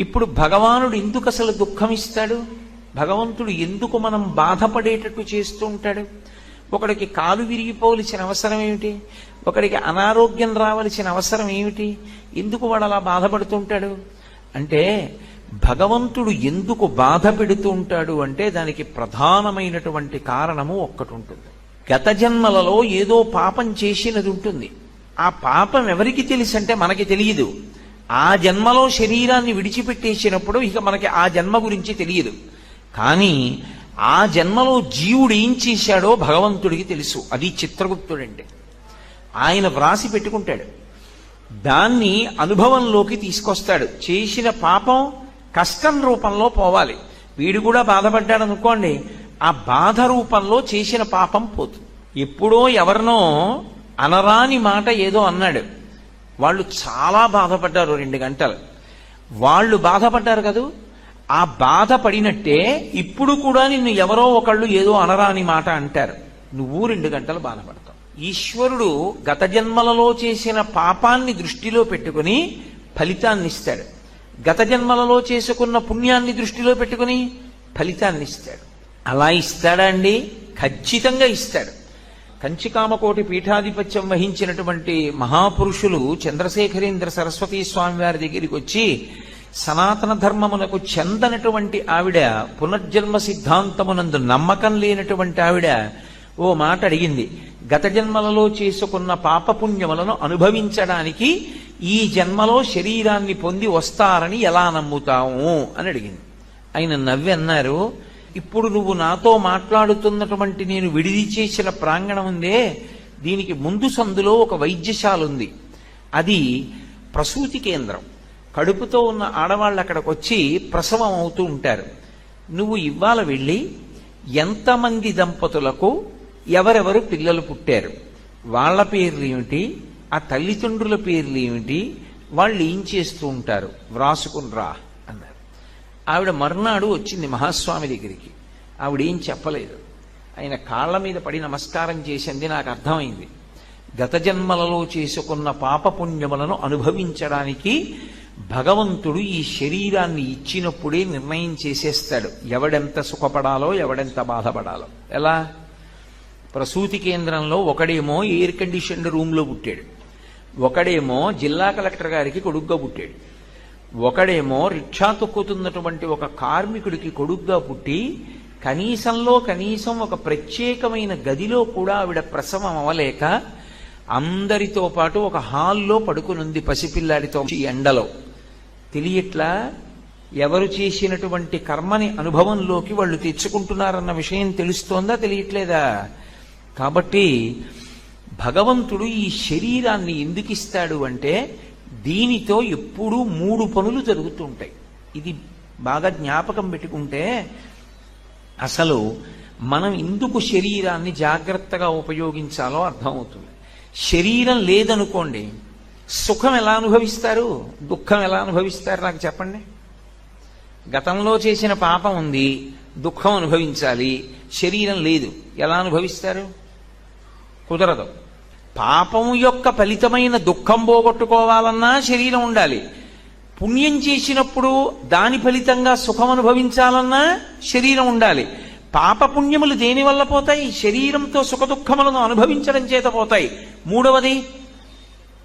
ఇప్పుడు భగవానుడు ఎందుకు అసలు దుఃఖం ఇస్తాడు? భగవంతుడు ఎందుకు మనం బాధపడేటట్టు చేస్తూ ఉంటాడు? ఒకడికి కాలు విరిగిపోవలసిన అవసరం ఏమిటి? ఒకడికి అనారోగ్యం రావలసిన అవసరం ఏమిటి? ఎందుకు వాడు అలా బాధపడుతుంటాడు అంటే, భగవంతుడు ఎందుకు బాధ పెడుతూ ఉంటాడు అంటే దానికి ప్రధానమైనటువంటి కారణము ఒక్కటి ఉంటుంది. గత జన్మలలో ఏదో పాపం చేసినది ఉంటుంది. ఆ పాపం ఎవరికి తెలుసు అంటే మనకి తెలియదు. ఆ జన్మలో శరీరాన్ని విడిచిపెట్టేసినప్పుడు ఇక మనకి ఆ జన్మ గురించి తెలియదు. కానీ ఆ జన్మలో జీవుడు ఏం చేశాడో భగవంతుడికి తెలుసు. అది చిత్రగుప్తుడంటే. ఆయన వ్రాసి పెట్టుకుంటాడు. దాన్ని అనుభవంలోకి తీసుకొస్తాడు. చేసిన పాపం కష్టం రూపంలో పోవాలి. వీడు కూడా బాధపడ్డాడు అనుకోండి, ఆ బాధ రూపంలో చేసిన పాపం పోతుంది. ఎప్పుడో ఎవరినో అనరాని మాట ఏదో అన్నాడు. వాళ్ళు చాలా బాధపడ్డారు 2 గంటలు. వాళ్ళు బాధపడ్డారు కదూ, ఆ బాధపడినట్టే ఇప్పుడు కూడా నిన్ను ఎవరో ఒకళ్ళు ఏదో అనరాని మాట అంటారు, నువ్వు 2 గంటలు బాధపడతావు. ఈశ్వరుడు గత జన్మలలో చేసిన పాపాన్ని దృష్టిలో పెట్టుకుని ఫలితాన్ని ఇస్తాడు. గత జన్మలలో చేసుకున్న పుణ్యాన్ని దృష్టిలో పెట్టుకుని ఫలితాన్ని ఇస్తాడు. అలా ఇస్తాడా అండి? ఖచ్చితంగా ఇస్తాడు. కంచికామకోటి పీఠాధిపత్యం వహించినటువంటి మహాపురుషులు చంద్రశేఖరేంద్ర సరస్వతీ స్వామి వారి దగ్గరికి వచ్చి, సనాతన ధర్మమునకు చెందనటువంటి ఆవిడ, పునర్జన్మ సిద్ధాంతమునందు నమ్మకం లేనటువంటి ఆవిడ ఓ మాట అడిగింది. గత జన్మలలో చేసుకున్న పాపపుణ్యములను అనుభవించడానికి ఈ జన్మలో శరీరాన్ని పొంది వస్తారని ఎలా నమ్ముతాము అని అడిగింది. ఆయన నవ్వి అన్నారు, ఇప్పుడు నువ్వు నాతో మాట్లాడుతున్నటువంటి నేను విడిది చేసిన ప్రాంగణం ఉందే, దీనికి ముందు సందులో ఒక వైద్యశాల ఉంది. అది ప్రసూతి కేంద్రం. కడుపుతో ఉన్న ఆడవాళ్ళు అక్కడికి వచ్చి ప్రసవం అవుతూ ఉంటారు. నువ్వు ఇవాళ వెళ్ళి ఎంతమంది దంపతులకు ఎవరెవరు పిల్లలు పుట్టారు, వాళ్ళ పేర్లు ఏమిటి, ఆ తల్లిదండ్రుల పేర్లు ఏమిటి, వాళ్ళు ఏం చేస్తూ ఉంటారు వ్రాసుకుని రా అన్నారు. ఆవిడ మర్నాడు వచ్చింది మహాస్వామి దగ్గరికి. ఆవిడేం చెప్పలేదు. ఆయన కాళ్ళ మీద పడి నమస్కారం చేసింది. నాకు అర్థమైంది, గత జన్మలలో చేసుకున్న పాపపుణ్యములను అనుభవించడానికి భగవంతుడు ఈ శరీరాన్ని ఇచ్చినప్పుడే నిర్ణయం చేసేస్తాడు ఎవడెంత సుఖపడాలో ఎవడెంత బాధపడాలో. ఎలా? ప్రసూతి కేంద్రంలో ఒకడేమో ఎయిర్ కండిషన్డ్ రూమ్లో పుట్టాడు, ఒకడేమో జిల్లా కలెక్టర్ గారికి కొడుగ్గా పుట్టాడు, ఒకడేమో రిక్షా తొక్కుతున్నటువంటి ఒక కార్మికుడికి కొడుగ్గా పుట్టి కనీసంలో కనీసం ఒక ప్రత్యేకమైన గదిలో కూడా ఆవిడ ప్రసవం అవ్వలేక అందరితో పాటు ఒక హాల్లో పడుకునుంది పసిపిల్లాడితో. ఈ ఎండలో తెలియట్లా ఎవరు చేసినటువంటి కర్మని అనుభవంలోకి వాళ్ళు తెచ్చుకుంటున్నారన్న విషయం తెలుస్తోందా, తెలియట్లేదా? కాబట్టి భగవంతుడు ఈ శరీరాన్ని ఎందుకు ఇస్తాడు అంటే, దీనితో ఎప్పుడూ 3 పనులు జరుగుతూ ఉంటాయి. ఇది బాగా జ్ఞాపకం పెట్టుకుంటే అసలు మనం ఎందుకు శరీరాన్ని జాగ్రత్తగా ఉపయోగించాలో అర్థమవుతుంది. శరీరం లేదనుకోండి, సుఖం ఎలా అనుభవిస్తారు, దుఃఖం ఎలా అనుభవిస్తారు నాకు చెప్పండి. గతంలో చేసిన పాపం ఉంది, దుఃఖం అనుభవించాలి, శరీరం లేదు, ఎలా అనుభవిస్తారు? కుదరదు. పాపం యొక్క ఫలితమైన దుఃఖం పోగొట్టుకోవాలన్నా శరీరం ఉండాలి. పుణ్యం చేసినప్పుడు దాని ఫలితంగా సుఖం అనుభవించాలన్నా శరీరం ఉండాలి. పాపపుణ్యములు దేని వల్ల పోతాయి? శరీరంతో సుఖ దుఃఖములను అనుభవించడం చేత పోతాయి. మూడవది,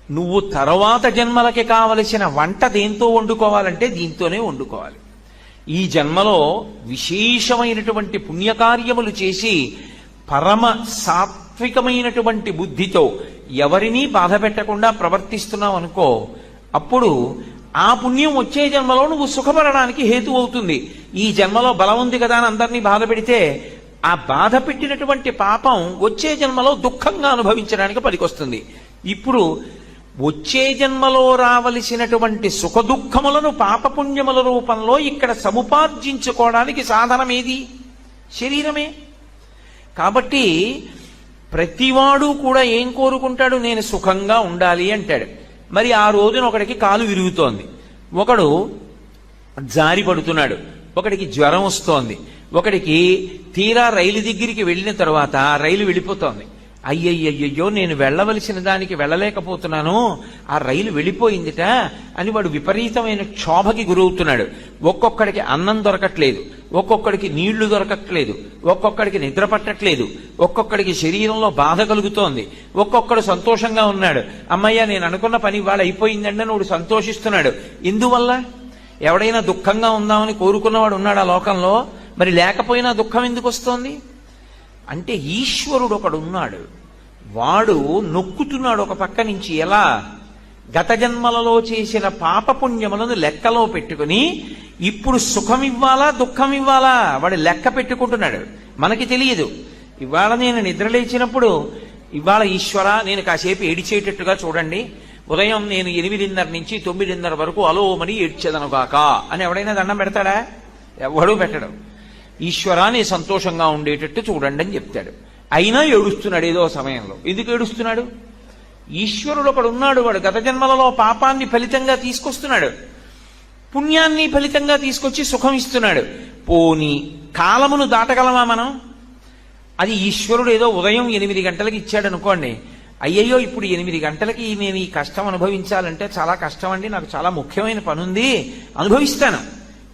నువ్వు తర్వాత జన్మలకి కావలసిన వంట దేంతో వండుకోవాలంటే దీంతోనే వండుకోవాలి. ఈ జన్మలో విశేషమైనటువంటి పుణ్యకార్యములు చేసి పరమ సాత్వికమైనటువంటి బుద్ధితో ఎవరినీ బాధ పెట్టకుండా ప్రవర్తిస్తున్నావు అనుకో, అప్పుడు ఆ పుణ్యం వచ్చే జన్మలో నువ్వు సుఖపడడానికి హేతు అవుతుంది. ఈ జన్మలో బలం ఉంది కదా అని అందరినీ బాధ పెడితే ఆ బాధ పెట్టినటువంటి పాపం వచ్చే జన్మలో దుఃఖంగా అనుభవించడానికి పనికొస్తుంది. ఇప్పుడు వచ్చే జన్మలో రావలసినటువంటి సుఖ దుఃఖములను పాపపుణ్యముల రూపంలో ఇక్కడ సముపార్జించుకోవడానికి సాధనం ఏది? శరీరమే. కాబట్టి ప్రతివాడు కూడా ఏం కోరుకుంటాడు? నేను సుఖంగా ఉండాలి అంటాడు. మరి ఆ రోజున ఒకడికి కాలు విరుగుతోంది, ఒకడు జారి పడుతున్నాడు, ఒకడికి జ్వరం వస్తోంది, ఒకడికి తీరా రైలు దగ్గరికి వెళ్ళిన తర్వాత రైలు వెళ్ళిపోతోంది. అయ్యయ్యయ్యో నేను వెళ్ళవలసిన దానికి వెళ్ళలేకపోతున్నాను, ఆ రైలు వెళ్ళిపోయిందిట అని వాడు విపరీతమైన క్షోభకి గురవుతున్నాడు. ఒక్కొక్కడికి అన్నం దొరకట్లేదు, ఒక్కొక్కడికి నీళ్లు దొరకట్లేదు, ఒక్కొక్కడికి నిద్ర పట్టట్లేదు, ఒక్కొక్కడికి శరీరంలో బాధ కలుగుతోంది, ఒక్కొక్కడు సంతోషంగా ఉన్నాడు. అమ్మయ్య నేను అనుకున్న పని ఇవాళ అయిపోయిందండి అని వాడు సంతోషిస్తున్నాడు. ఎందువల్ల? ఎవడైనా దుఃఖంగా ఉందామని కోరుకున్నవాడు ఉన్నాడు ఆ లోకంలో? మరి లేకపోయినా దుఃఖం ఎందుకు వస్తోంది అంటే ఈశ్వరుడు ఒకడు ఉన్నాడు, వాడు నొక్కుతున్నాడు ఒక పక్క నుంచి. ఎలా? గత జన్మలలో చేసిన పాపపుణ్యములను లెక్కలో పెట్టుకుని ఇప్పుడు సుఖం ఇవ్వాలా దుఃఖం ఇవ్వాలా వాడు లెక్క పెట్టుకుంటున్నాడు. మనకి తెలియదు. ఇవాళ నేను నిద్రలేచినప్పుడు ఇవాళ ఈశ్వర నేను కాసేపు ఏడిచేటట్టుగా చూడండి, ఉదయం నేను 8:30 నుంచి 9:30 వరకు అలోమని ఏడ్చేదనుగాక అని ఎవడైనా దండం పెడతాడా? ఎవడూ పెట్టడం. ఈశ్వరాన్ని సంతోషంగా ఉండేటట్టు చూడండి అని చెప్తాడు. అయినా ఏడుస్తున్నాడు ఏదో సమయంలో. ఎందుకు ఏడుస్తున్నాడు? ఈశ్వరుడు ఒకడు ఉన్నాడు, వాడు గత జన్మలలో పాపాన్ని ఫలితంగా తీసుకొస్తున్నాడు, పుణ్యాన్ని ఫలితంగా తీసుకొచ్చి సుఖం ఇస్తున్నాడు. పోని కాలమును దాటగలమా మనం? అది ఈశ్వరుడు ఏదో ఉదయం 8 గంటలకు ఇచ్చాడు అనుకోండి, అయ్యయ్యో ఇప్పుడు 8 గంటలకి నేను ఈ కష్టం అనుభవించాలంటే చాలా కష్టం అండి, నాకు చాలా ముఖ్యమైన పని ఉంది, అనుభవిస్తాను,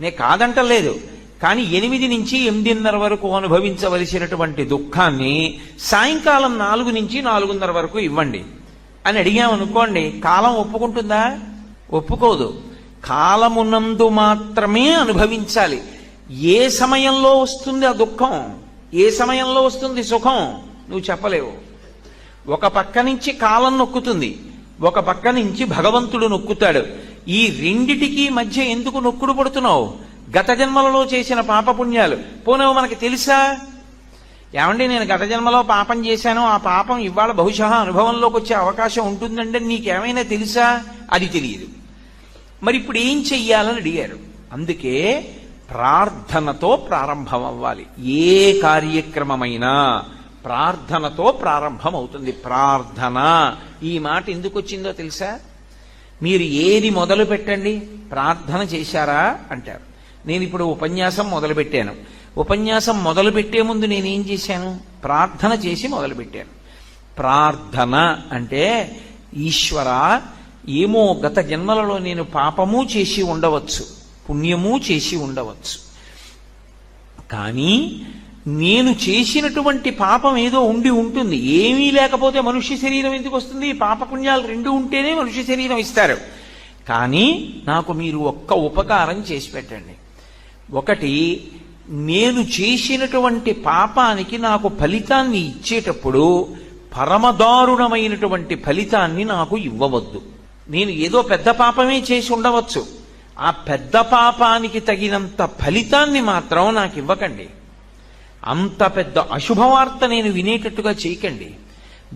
నేను కాదంటలేదు. కానీ 8 నుంచి 8:30 వరకు అనుభవించవలసినటువంటి దుఃఖాన్ని సాయంకాలం 4 నుంచి 4:30 వరకు ఇవ్వండి అని అడిగామనుకోండి, కాలం ఒప్పుకుంటుందా? ఒప్పుకోదు. కాలమునందు మాత్రమే అనుభవించాలి. ఏ సమయంలో వస్తుంది ఆ దుఃఖం, ఏ సమయంలో వస్తుంది సుఖం నువ్వు చెప్పలేవు. ఒక పక్క నుంచి కాలం నొక్కుతుంది, ఒక పక్క నుంచి భగవంతుడు నొక్కుతాడు. ఈ రెండిటికి మధ్య ఎందుకు నొక్కుడు పడుతున్నావు? గత జన్మలలో చేసిన పాపపుణ్యాలు పోనవు మనకి తెలుసా? ఏమండి నేను గత జన్మలో పాపం చేశాను, ఆ పాపం ఇవాళ బహుశా అనుభవంలోకి వచ్చే అవకాశం ఉంటుందంటే నీకేమైనా తెలుసా? అది తెలియదు. మరి ఇప్పుడు ఏం చెయ్యాలని అడిగారు. అందుకే ప్రార్థనతో ప్రారంభం అవ్వాలి. ఏ కార్యక్రమమైనా ప్రార్థనతో ప్రారంభం అవుతుంది. ప్రార్థన ఈ మాట ఎందుకు వచ్చిందో తెలుసా? మీరు ఏది మొదలు పెట్టండి, ప్రార్థన చేశారా అంటారు. నేను ఇప్పుడు ఉపన్యాసం మొదలుపెట్టాను, ఉపన్యాసం మొదలుపెట్టే ముందు నేనేం చేశాను? ప్రార్థన చేసి మొదలుపెట్టాను. ప్రార్థన అంటే ఈశ్వర ఏమో గత జన్మలలో నేను పాపము చేసి ఉండవచ్చు, పుణ్యము చేసి ఉండవచ్చు, కానీ నేను చేసినటువంటి పాపం ఏదో ఉండి ఉంటుంది. ఏమీ లేకపోతే మనుష్య శరీరం ఎందుకు వస్తుంది? పాపపుణ్యాలు 2 ఉంటేనే మనుష్య శరీరం ఇస్తారు. కానీ నాకు మీరు ఒక్క ఉపకారం చేసి పెట్టండి. ఒకటి, నేను చేసినటువంటి పాపానికి నాకు ఫలితాన్ని ఇచ్చేటప్పుడు పరమదారుణమైనటువంటి ఫలితాన్ని నాకు ఇవ్వవద్దు. నేను ఏదో పెద్ద పాపమే చేసి ఉండవచ్చు, ఆ పెద్ద పాపానికి తగినంత ఫలితాన్ని మాత్రం నాకు ఇవ్వకండి. అంత పెద్ద అశుభవార్త నేను వినేటట్టుగా చేయకండి.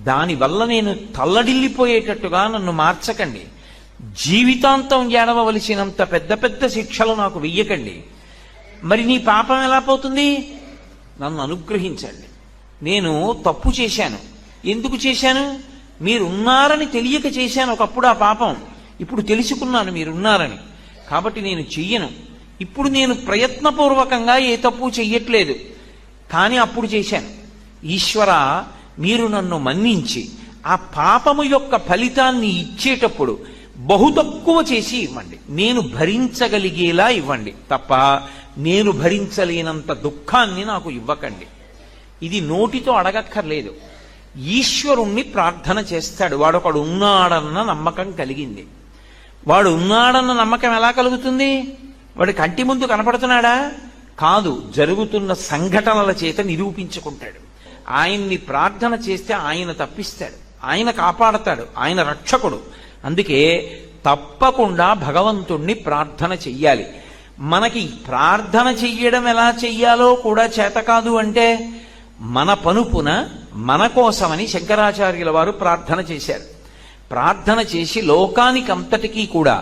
దానివల్ల నేను తల్లడిల్లిపోయేటట్టుగా నన్ను మార్చకండి. జీవితాంతం ఏడవలసినంత పెద్ద పెద్ద శిక్షలు నాకు వెయ్యకండి. మరి నీ పాపం ఎలా పోతుంది? నన్ను అనుగ్రహించండి. నేను తప్పు చేశాను. ఎందుకు చేశాను? మీరున్నారని తెలియక చేశాను ఒకప్పుడు ఆ పాపం. ఇప్పుడు తెలుసుకున్నాను మీరున్నారని, కాబట్టి నేను చెయ్యను. ఇప్పుడు నేను ప్రయత్నపూర్వకంగా ఏ తప్పు చెయ్యట్లేదు, కానీ అప్పుడు చేశాను. ఈశ్వర మీరు నన్ను మన్నించి ఆ పాపము యొక్క ఫలితాన్ని ఇచ్చేటప్పుడు బహు తక్కువ చేసి ఇవ్వండి, నేను భరించగలిగేలా ఇవ్వండి, తప్ప నేను భరించలేనంత దుఃఖాన్ని నాకు ఇవ్వకండి. ఇది నోటితో అడగక్కర్లేదు, ఈశ్వరుణ్ణి ప్రార్థన చేస్తాడు. వాడొకడు ఉన్నాడన్న నమ్మకం కలిగింది. వాడు ఉన్నాడన్న నమ్మకం ఎలా కలుగుతుంది? వాడి కంటి ముందు కనపడుతున్నాడా? కాదు, జరుగుతున్న సంఘటనల చేత నిరూపించుకుంటాడు. ఆయన్ని ప్రార్థన చేస్తే ఆయన తప్పిస్తాడు, ఆయన కాపాడతాడు, ఆయన రక్షకుడు. అందుకే తప్పకుండా భగవంతుణ్ణి ప్రార్థన చెయ్యాలి. మనకి ప్రార్థన చెయ్యడం ఎలా చెయ్యాలో కూడా చేత కాదు అంటే, మన పనుపున మన కోసమని శంకరాచార్యుల వారు ప్రార్థన చేశారు. ప్రార్థన చేసి లోకానికంతటికీ కూడా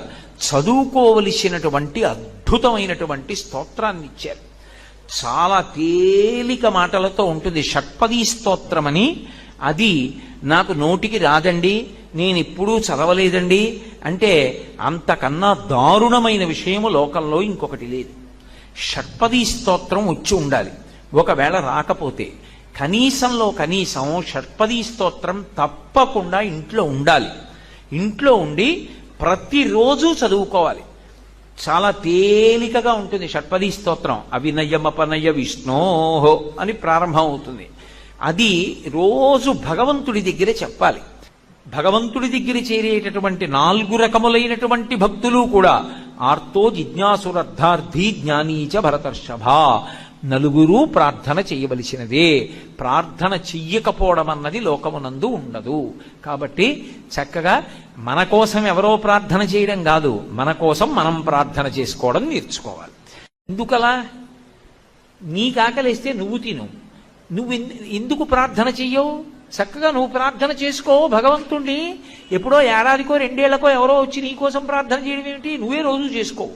చదువుకోవలసినటువంటి అద్భుతమైనటువంటి స్తోత్రాన్ని ఇచ్చారు. చాలా తేలిక మాటలతో ఉంటుంది. షట్పదీ స్తోత్రం అని. అది నాకు నోటికి రాదండి, నేను ఎప్పుడూ చదవలేదండి అంటే అంతకన్నా దారుణమైన విషయము లోకంలో ఇంకొకటి లేదు. షట్పదీ స్తోత్రం వచ్చి ఉండాలి. ఒకవేళ రాకపోతే కనీసంలో కనీసం షట్పదీ స్తోత్రం తప్పకుండా ఇంట్లో ఉండాలి. ఇంట్లో ఉండి ప్రతిరోజు చదువుకోవాలి. చాలా తేలికగా ఉంటుంది షట్పదీ స్తోత్రం. అవినయమపనయ విష్ణోహో అని ప్రారంభం అవుతుంది. అది రోజు భగవంతుడి దగ్గర చెప్పాలి. భగవంతుడి దగ్గర చేరేటటువంటి 4 రకములైనటువంటి భక్తులు కూడా ఆర్తో జిజ్ఞాసురర్థార్థి జ్ఞానీచ భరతర్షభ, 4 ప్రార్థన చేయవలసినదే. ప్రార్థన చెయ్యకపోవడం అన్నది లోకమునందు ఉండదు. కాబట్టి చక్కగా మన కోసం ఎవరో ప్రార్థన చేయడం కాదు, మన కోసం మనం ప్రార్థన చేసుకోవడం నేర్చుకోవాలి. ఎందుకలా? నీకు ఆకలిస్తే నువ్వు తిను. నువ్వు ఎందుకు ప్రార్థన చెయ్యవు? చక్కగా నువ్వు ప్రార్థన చేసుకో భగవంతుణ్ణి. ఎప్పుడో ఏడాదికో 2 ఏళ్లకో ఎవరో వచ్చి నీ కోసం ప్రార్థన చేయడం ఏమిటి? నువ్వే రోజు చేసుకో,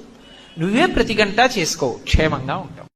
నువ్వే ప్రతి గంట చేసుకో, క్షేమంగా ఉంటావు.